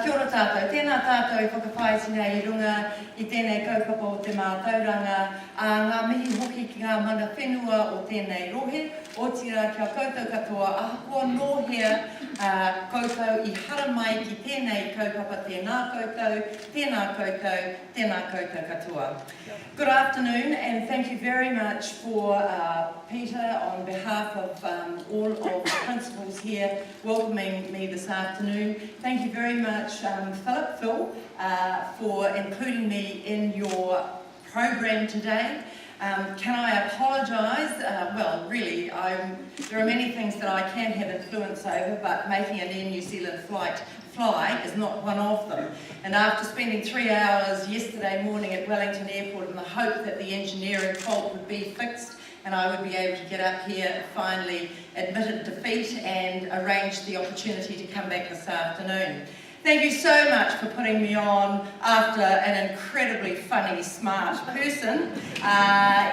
Kia ora tātou, tēnā tātou I whakawhaitina I runga I tēnei kaupapa o te mātauranga, ngā mihi hoki ki ngā mana whenua o tēnei rohe, o tira kia koutou katoa, ahakoa nōhea koutou I hara mai ki tēnei kaupapa, tēnā koutou katoa. Good afternoon, and thank you very much for Peter, on behalf of all of the principals here, welcoming me this afternoon. Thank you very much, Phil, for including me in your program today. Can I apologise? Well, really, there are many things that I can have influence over, but making an Air New Zealand flight fly is not one of them. And after spending 3 hours yesterday morning at Wellington Airport in the hope that the engineering fault would be fixed and I would be able to get up here, finally admitted defeat and arranged the opportunity to come back this afternoon. Thank you so much for putting me on after an incredibly funny, smart person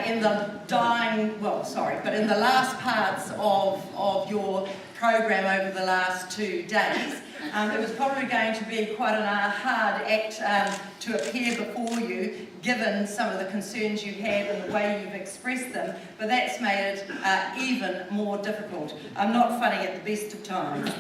in the in the last parts of your program over the last 2 days. It was probably going to be quite a hard act to appear before you, given some of the concerns you have and the way you've expressed them, but that's made it even more difficult. I'm not funny at the best of times.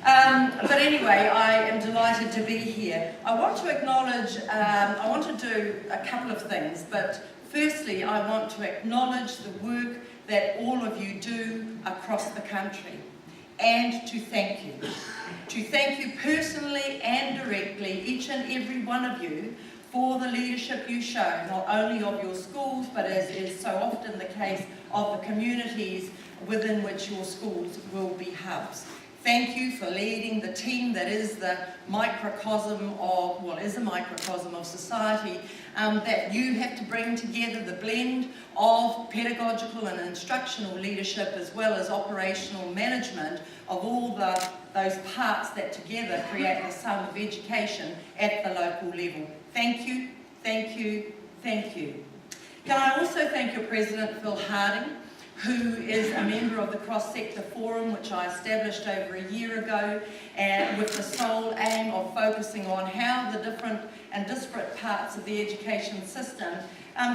But anyway, I am delighted to be here. I want to acknowledge, I want to do a couple of things, but firstly I want to acknowledge the work that all of you do across the country, and to thank you. To thank you personally and directly, each and every one of you, for the leadership you show, not only of your schools, but as is so often the case, of the communities within which your schools will be hubs. Thank you for leading the team that is the microcosm of, is a microcosm of society, that you have to bring together the blend of pedagogical and instructional leadership as well as operational management of all those parts that together create the sum of education at the local level. Thank you, thank you, thank you. Can I also thank your President, Phil Harding, who is a member of the Cross-Sector Forum, which I established over a year ago, and with the sole aim of focusing on how the different and disparate parts of the education system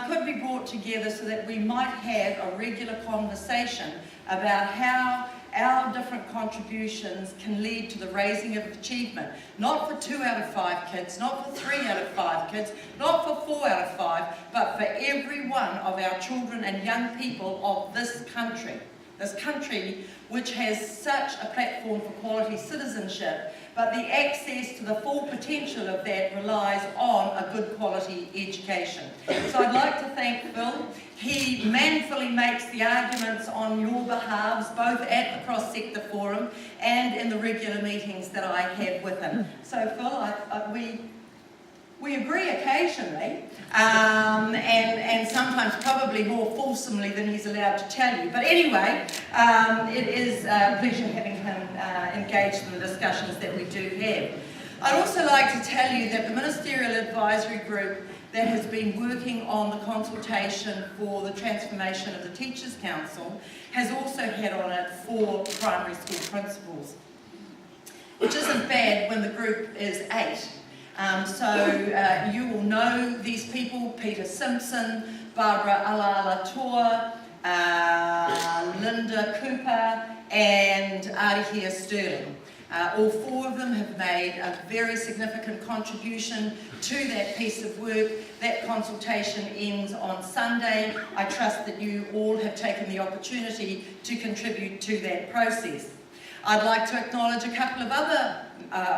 could be brought together so that we might have a regular conversation about how our different contributions can lead to the raising of achievement, not for 2 out of 5 kids, not for 3 out of 5 kids, not for 4 out of 5, but for every one of our children and young people of this country which has such a platform for quality citizenship, but the access to the full potential of that relies on a good quality education. So I'd like to thank Phil. He manfully makes the arguments on your behalves, both at the Cross-Sector Forum and in the regular meetings that I have with him. So Phil, we agree occasionally, and sometimes probably more fulsomely than he's allowed to tell you. But anyway, it is a pleasure having him engaged in the discussions that we do have. I'd also like to tell you that the Ministerial Advisory Group that has been working on the consultation for the transformation of the Teachers' Council has also had on it 4 primary school principals, which isn't bad when the group is 8. So you will know these people: Peter Simpson, Barbara Alaalatoa, Linda Cooper and Arihia Sterling. All 4 of them have made a very significant contribution to that piece of work. That consultation ends on Sunday. I trust that you all have taken the opportunity to contribute to that process. I'd like to acknowledge a couple of other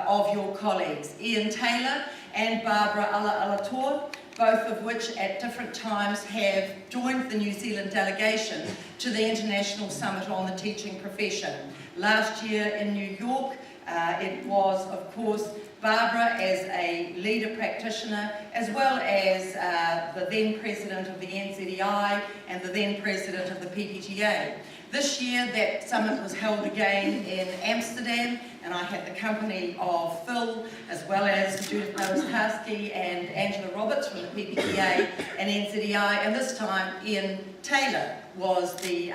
of your colleagues, Ian Taylor and Barbara Alaalatoa, both of which at different times have joined the New Zealand delegation to the International Summit on the Teaching Profession. Last year in New York, it was, of course, Barbara as a leader practitioner, as well as the then president of the NZEI and the then president of the PPTA. This year, that summit was held again in Amsterdam, and I had the company of Phil, as well as Judith Nowaskowski and Angela Roberts from the PPTA and NZEI, and this time Ian Taylor was the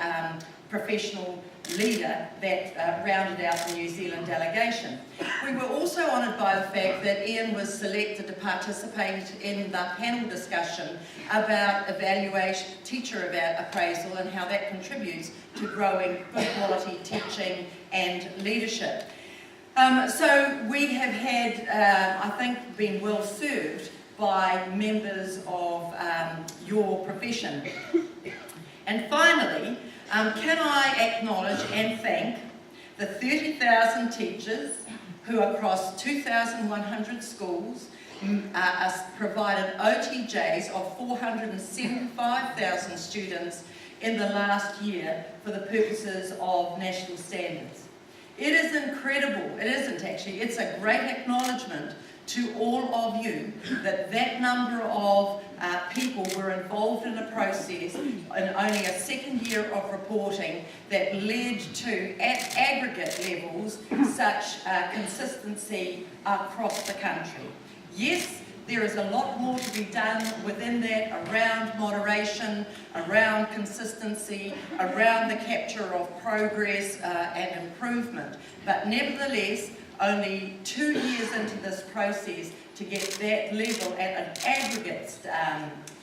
professional leader that rounded out the New Zealand delegation. We were also honoured by the fact that Ian was selected to participate in the panel discussion about teacher appraisal and how that contributes to growing good quality teaching and leadership. So we have had, I think, been well served by members of your profession. And finally, can I acknowledge and thank the 30,000 teachers who across 2,100 schools provided OTJs of 475,000 students in the last year for the purposes of national standards. It is incredible, it isn't actually, it's a great acknowledgement to all of you that that number of people were involved in a process in only a second year of reporting that led to, at aggregate levels, such consistency across the country. Yes, there is a lot more to be done within that around moderation, around consistency, around the capture of progress and improvement. But nevertheless, only 2 years into this process to get that level at an aggregate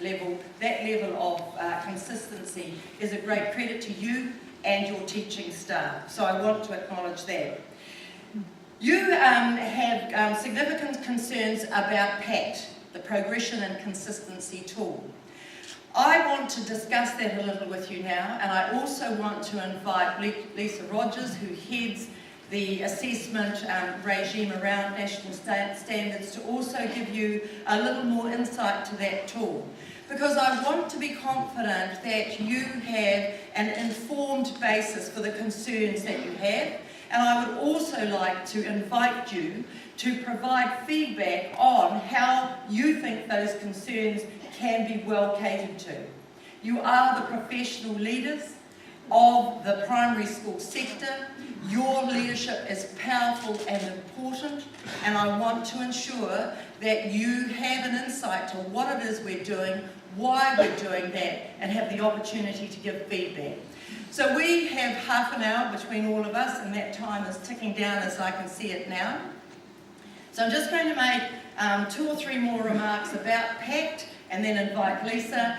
level, that level of consistency is a great credit to you and your teaching staff. So I want to acknowledge that. You have significant concerns about PACT, the Progression and Consistency Tool. I want to discuss that a little with you now, and I also want to invite Lisa Rodgers, who heads the assessment regime around national standards, to also give you a little more insight to that tool. Because I want to be confident that you have an informed basis for the concerns that you have, and I would also like to invite you to provide feedback on how you think those concerns can be well catered to. You are the professional leaders of the primary school sector. Your leadership is powerful and important, and I want to ensure that you have an insight to what it is we're doing, why we're doing that, and have the opportunity to give feedback. So we have half an hour between all of us, and that time is ticking down as I can see it now. So I'm just going to make 2 or 3 more remarks about PACT, and then invite Lisa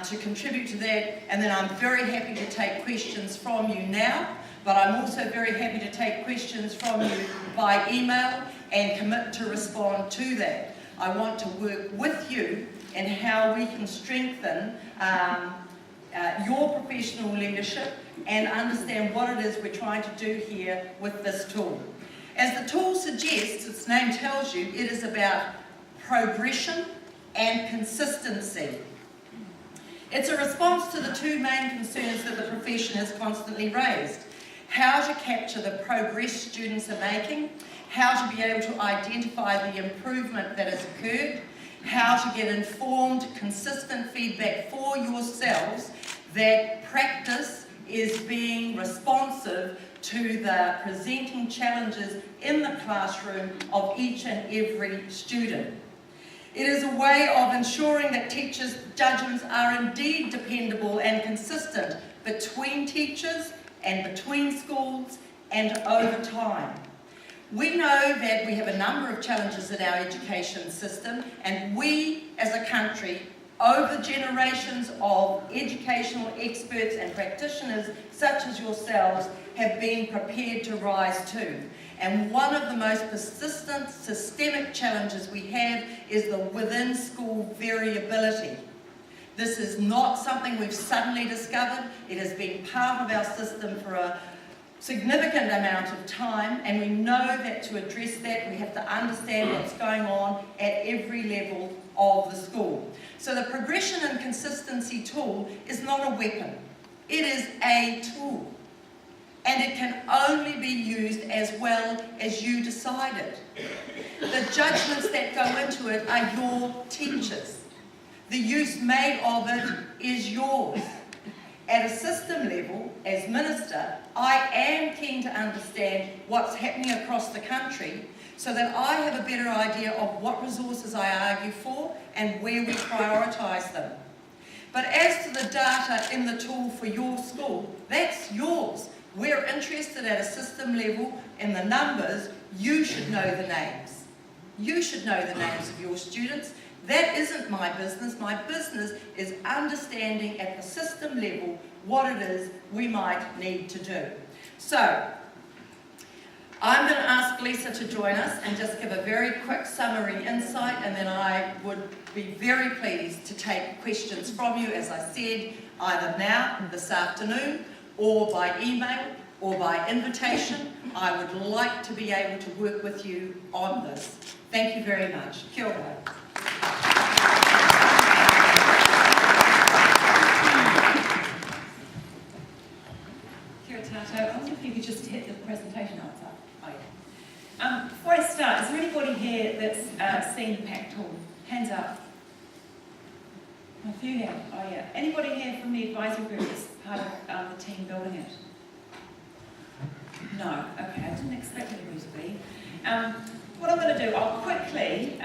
to contribute to that, and then I'm very happy to take questions from you now, but I'm also very happy to take questions from you by email and commit to respond to that. I want to work with you in how we can strengthen your professional leadership and understand what it is we're trying to do here with this tool. As the tool suggests, its name tells you, it is about progression and consistency. It's a response to the 2 main concerns that the profession has constantly raised. How to capture the progress students are making, how to be able to identify the improvement that has occurred, how to get informed, consistent feedback for yourselves that practice is being responsive to the presenting challenges in the classroom of each and every student. It is a way of ensuring that teachers' judgments are indeed dependable and consistent between teachers and between schools and over time. We know that we have a number of challenges in our education system, and we as a country, over generations of educational experts and practitioners such as yourselves, have been prepared to rise to. And one of the most persistent systemic challenges we have is the within-school variability. This is not something we've suddenly discovered. It has been part of our system for a significant amount of time, and we know that to address that we have to understand what's going on at every level of the school. So the progression and consistency tool is not a weapon. It is a tool. And it can only be used as well as you decide it. The judgments that go into it are your teachers. The use made of it is yours. At a system level, as Minister, I am keen to understand what's happening across the country so that I have a better idea of what resources I argue for and where we prioritise them. But as to the data in the tool for your school, that's yours. We're interested at a system level in the numbers. You should know the names. You should know the names of your students. That isn't my business. My business is understanding at the system level what it is we might need to do. So, I'm going to ask Lisa to join us and just give a very quick summary insight, and then I would be very pleased to take questions from you, as I said, either now, this afternoon, or by email, or by invitation. I would like to be able to work with you on this. Thank you very much. Kia ora. Kia ora tātou. I wonder if you could just hit the presentation up. Oh, yeah. Before I start, is there anybody here that's seen the PACT tool? Hands up. A few have. Oh yeah. Anybody here from the advisory group that's part of the team building it? No. Okay, I didn't expect anybody to be. What I'm going to do, I'll quickly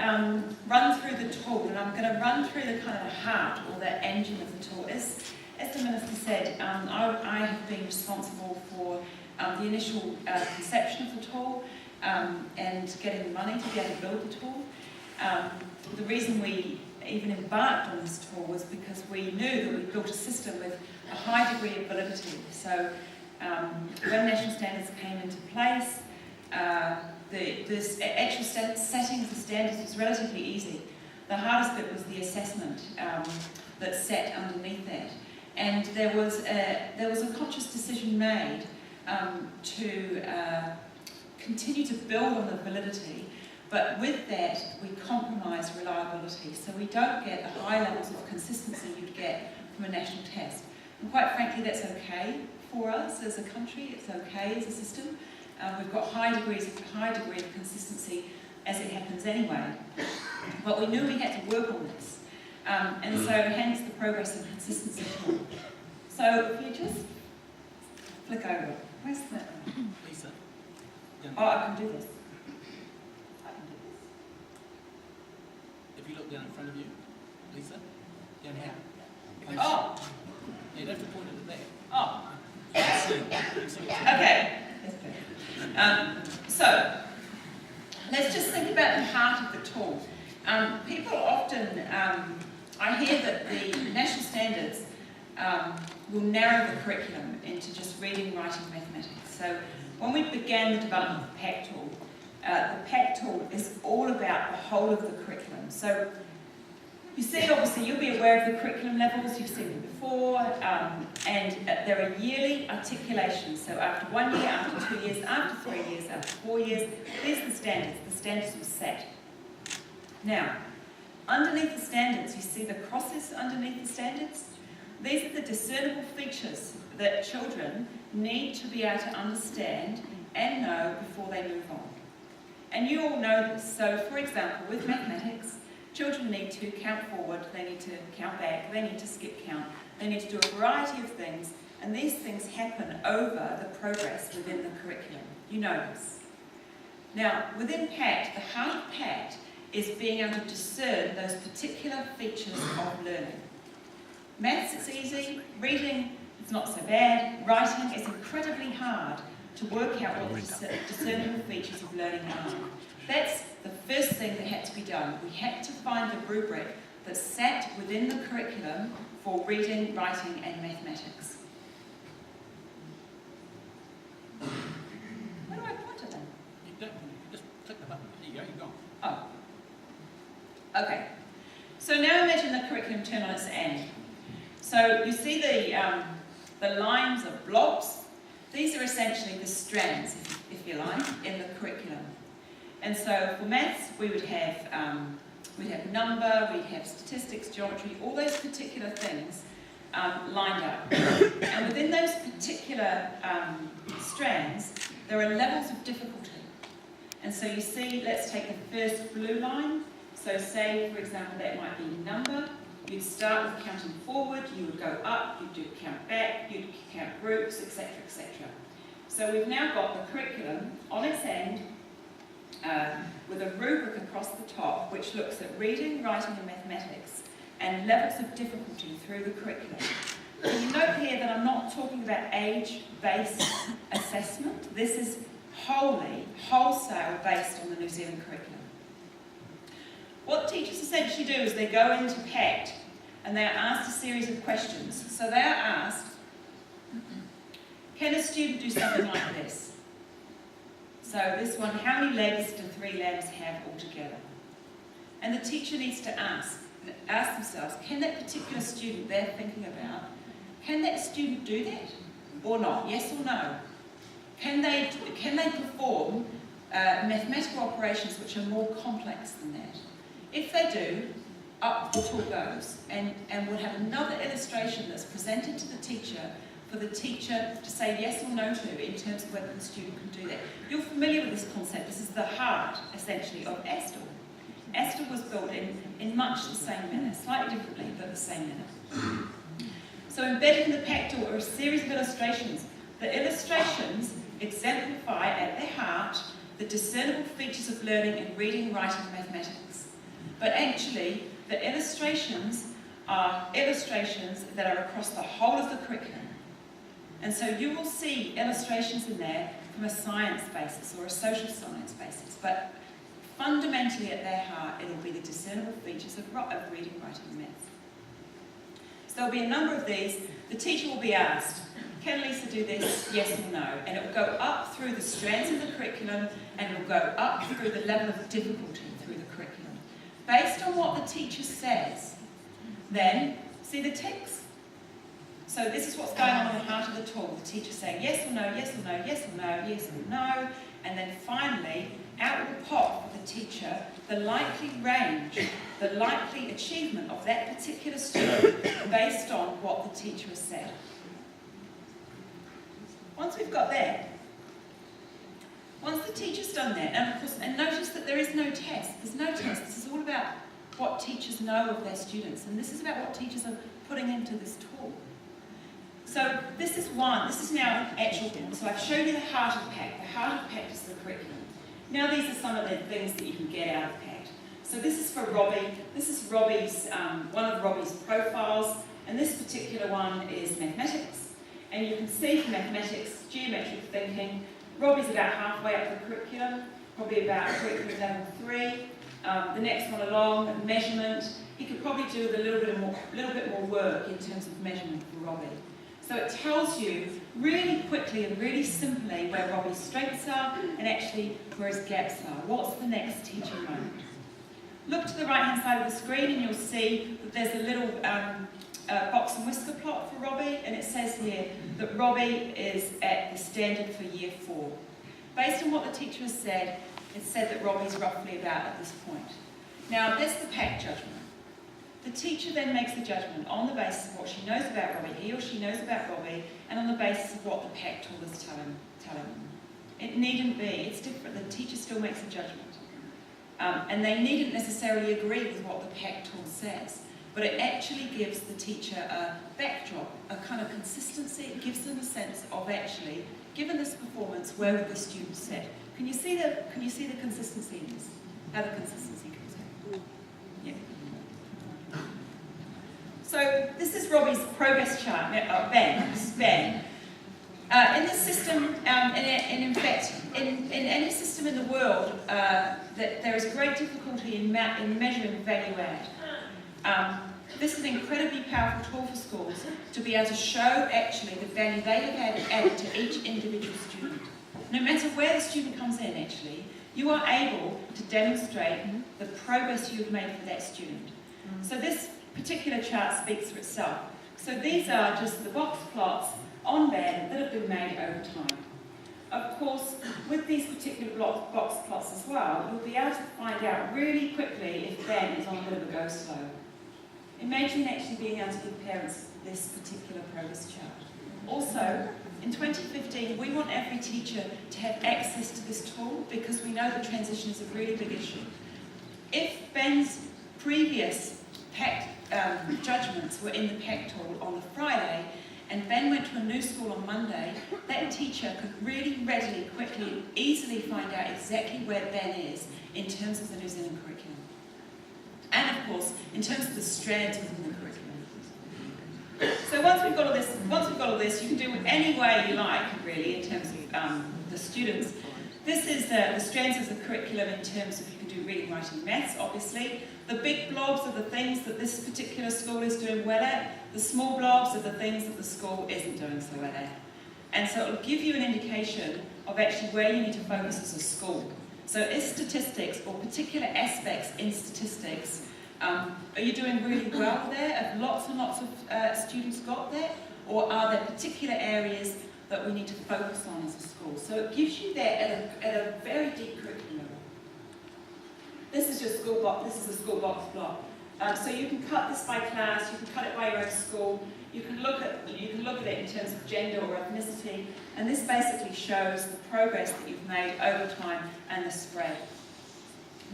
run through the tool, and I'm going to run through the kind of the heart or the engine of the tool. As the Minister said, I have been responsible for the initial conception of the tool and getting the money to be able to build the tool. The reason we even embarked on this tool was because we knew that we built a system with a high degree of validity. So when national standards came into place, the actual setting of the standards was relatively easy. The hardest bit was the assessment that sat underneath that. And there was a conscious decision made to continue to build on the validity, but with that we compromise reliability, so we don't get the high levels of consistency you'd get from a national test. And quite frankly, that's okay for us as a country, it's okay as a system. We've got high degree of consistency as it happens anyway, but we knew we had to work on this. And so hence the progress and consistency tool. So if you just flick over, where's that? Lisa. Yeah. Oh, I can do this. I can do this. If you look down in front of you, Lisa, down here. Oh! Yeah, you don't have to point it at there. Oh! You can see. You can see it. Okay. So, let's just think about the heart of the tool. People often, I hear that the national standards will narrow the curriculum into just reading, writing, mathematics. So when we began the development of the PACT tool is all about the whole of the curriculum. So you see, obviously, you'll be aware of the curriculum levels, you've seen them before, and there are yearly articulations. So after 1 year, after 2 years, after 3 years, after 4 years, these are the standards. The standards were set. Now, underneath the standards, you see the crosses underneath the standards? These are the discernible features that children need to be able to understand and know before they move on. And you all know this. So, for example, with mathematics, children need to count forward, they need to count back, they need to skip count, they need to do a variety of things, and these things happen over the progress within the curriculum. You know this. Now, within PACT, the heart of PACT is being able to discern those particular features of learning. Maths, it's easy. Reading, it's not so bad. Writing, it's incredibly hard to work out what the discernible features of learning are. That's the first thing that had to be done. We had to find a rubric that sat within the curriculum for reading, writing, and mathematics. Where do I point it then? You don't, just click the button. There you go, you're gone. Oh. Okay. So now imagine the curriculum turn on its end. So you see the lines of blobs. These are essentially the strands, if you like, in the curriculum. And so for maths, we would have number, we'd have statistics, geometry, all those particular things lined up. And within those particular strands, there are levels of difficulty. And so you see, let's take the first blue line. So say, for example, that might be number. You'd start with counting forward, you would go up, you'd do count back, you'd count groups, etc., etc. So we've now got the curriculum on its end with a rubric across the top which looks at reading, writing and mathematics and levels of difficulty through the curriculum. And you note here that I'm not talking about age-based assessment. This is wholesale based on the New Zealand curriculum. What teachers essentially do is they go into PACT and they are asked a series of questions. So they are asked, can a student do something like this? So this one, how many legs do 3 lambs have altogether? And the teacher needs to ask themselves, can that particular student they're thinking about, can that student do that or not? Yes or no? Can they perform mathematical operations which are more complex than that? If they do, up the tool goes, and we'll have another illustration that's presented to the teacher for the teacher to say yes or no to in terms of whether the student can do that. You're familiar with this concept. This is the heart, essentially, of ASTL. ASTL was built in much the same manner, slightly differently, but the same manner. So embedded in the PACT are a series of illustrations. The illustrations exemplify at their heart the discernible features of learning in reading, writing, and mathematics. But actually, the illustrations are illustrations that are across the whole of the curriculum. And so you will see illustrations in there from a science basis or a social science basis, but fundamentally at their heart, it'll be the discernible features of reading, writing, and maths. So there'll be a number of these. The teacher will be asked, can Lisa do this, yes or no? And it will go up through the strands of the curriculum, and it will go up through the level of difficulty through the curriculum. Based on what the teacher says, then see the ticks. So this is what's going on in the heart of the tool. The teacher saying yes or no, yes or no, yes or no, yes or no, and then finally, out will pop for the teacher the likely range, the likely achievement of that particular student based on what the teacher has said. Once we've got that, once the teacher's done that, and of course, and notice that there is no test. There's no test. This is all about what teachers know of their students, and this is about what teachers are putting into this tool. So this is now actual one. So I've shown you the heart of PACT. The heart of PACT is the curriculum. Now these are some of the things that you can get out of PACT. So this is for Robbie. This is Robbie's, one of Robbie's profiles, and this particular one is mathematics. And you can see from mathematics, geometric thinking, Robbie's about halfway up the curriculum, probably about curriculum level 3. The next one along, measurement, he could probably do with a little bit more work in terms of measurement for Robbie. So it tells you really quickly and really simply where Robbie's strengths are and actually where his gaps are. What's the next teaching moment? Look to the right-hand side of the screen and you'll see that there's a little box and whisker plot for Robbie, and it says here that Robbie is at the standard for year 4. Based on what the teacher has said, it's said that Robbie's roughly about at this point. Now, that's the PACT judgment. The teacher then makes the judgment on the basis of what she knows about Robbie, he or she knows about Robbie, and on the basis of what the PACT tool is telling them. It needn't be, it's different, the teacher still makes a judgment. And they needn't necessarily agree with what the PACT tool says, but it actually gives the teacher a backdrop, a kind of consistency. It gives them a sense of actually, given this performance, where would the student sit? Can you see the consistency in this? How the consistency comes out? Yeah. So this is Robbie's progress chart. Ben. In this system, and in fact, in any system in the world, that there is great difficulty in measuring value add. This is an incredibly powerful tool for schools to be able to show actually the value they have added to each individual student. No matter where the student comes in, actually, you are able to demonstrate the progress you have made for that student. So this particular chart speaks for itself. So these are just the box plots on Ben that have been made over time. Of course, with these particular box plots as well, you'll be able to find out really quickly if Ben is on a bit of a go slow. Imagine actually being able to give parents this particular progress chart. Also, in 2015, we want every teacher to have access to this tool because we know that transition is a really big issue. If Ben's previous PACT judgments were in the PACT tool on the Friday, and Ben went to a new school on Monday, that teacher could really readily, quickly, easily find out exactly where Ben is in terms of the New Zealand curriculum. And of course, in terms of the strands within the curriculum. So once we've got all this, you can do it any way you like, really, in terms of the students. This is the strands of the curriculum in terms of you can do reading, writing, maths, obviously. The big blobs are the things that this particular school is doing well at. The small blobs are the things that the school isn't doing so well at. And so it'll give you an indication of actually where you need to focus as a school. So is statistics, or particular aspects in statistics, are you doing really well there? Have lots and lots of students got there? Or are there particular areas that we need to focus on as a school? So it gives you that at a very deep curriculum. This is your school box. This is the school box block. So you can cut this by class. You can cut it by your own school. You can look at it in terms of gender or ethnicity, and this basically shows the progress that you've made over time and the spread.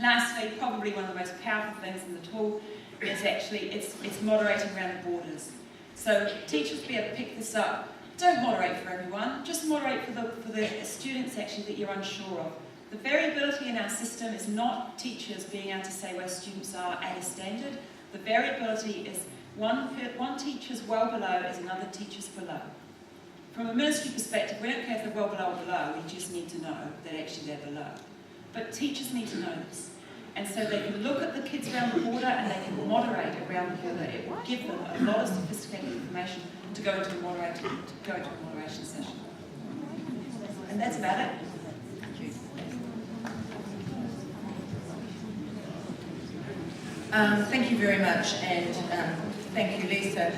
Lastly, probably one of the most powerful things in the tool is actually it's moderating around the borders. So teachers will be able to pick this up. Don't moderate for everyone, just moderate for the students actually that you're unsure of. The variability in our system is not teachers being able to say where students are at a standard. The variability is one teacher's well below is another teacher's below. From a ministry perspective, we don't care if they're well below or below, we just need to know that actually they're below. But teachers need to know this. And so they can look at the kids around the border and they can moderate around the border. It will give them a lot of sophisticated information to go into a moderation session. And that's about it. Thank you very much, and thank you, Lisa.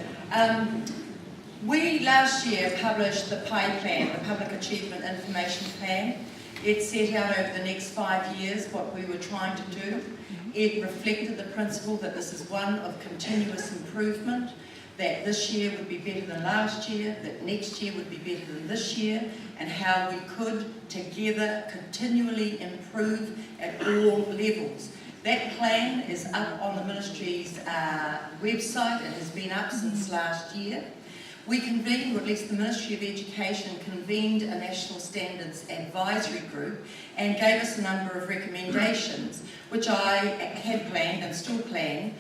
We last year published the PI plan, the Public Achievement Information Plan. It set out over the next 5 years what we were trying to do. It reflected the principle that this is one of continuous improvement, that this year would be better than last year, that next year would be better than this year, and how we could together continually improve at all levels. That plan is up on the ministry's website. It has been up since last year. We convened, or at least the Ministry of Education convened, a National Standards Advisory Group and gave us a number of recommendations, which I had planned and still plan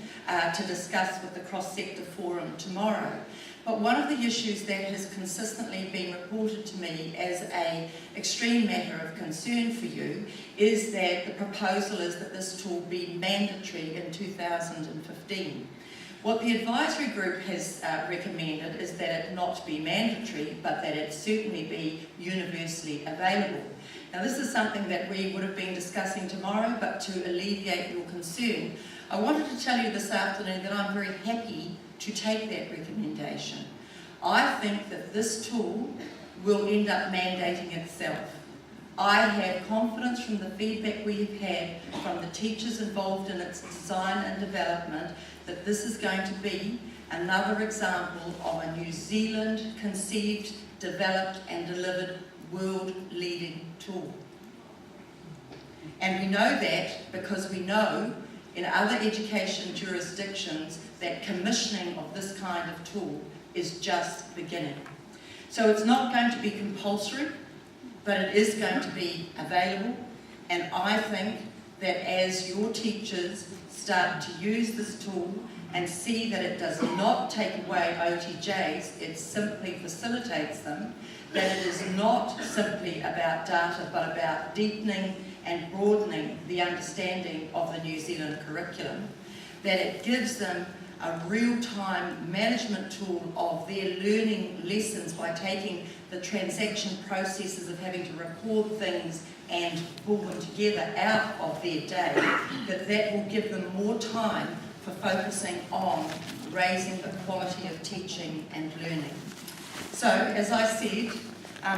to discuss with the cross-sector forum tomorrow. But one of the issues that has consistently been reported to me as an extreme matter of concern for you is that the proposal is that this tool be mandatory in 2015. What the advisory group has recommended is that it not be mandatory, but that it certainly be universally available. Now, this is something that we would have been discussing tomorrow, but to alleviate your concern, I wanted to tell you this afternoon that I'm very happy to take that recommendation. I think that this tool will end up mandating itself. I have confidence from the feedback we have had from the teachers involved in its design and development that this is going to be another example of a New Zealand conceived, developed and delivered world-leading tool. And we know that because we know in other education jurisdictions that commissioning of this kind of tool is just beginning. So it's not going to be compulsory, but it is going to be available. And I think that as your teachers start to use this tool and see that it does not take away OTJs, it simply facilitates them, that it is not simply about data, but about deepening and broadening the understanding of the New Zealand curriculum, that it gives them a real-time management tool of their learning lessons by taking the transaction processes of having to record things and pull them together out of their day, that will give them more time for focusing on raising the quality of teaching and learning. So, as I said,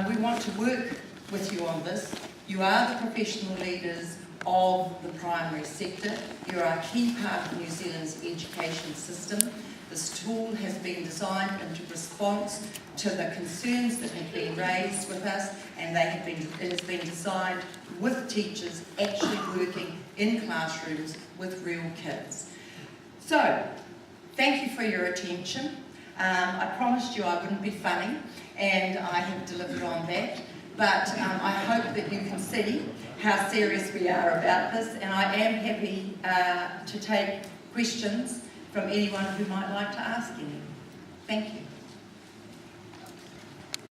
we want to work with you on this. You are the professional leaders of the primary sector. You're a key part of New Zealand's education system. This tool has been designed in response to the concerns that have been raised with us, and it has been designed with teachers actually working in classrooms with real kids. So, thank you for your attention. I promised you I wouldn't be funny, and I have delivered on that. But I hope that you can see how serious we are about this, and I am happy to take questions from anyone who might like to ask any. Thank you.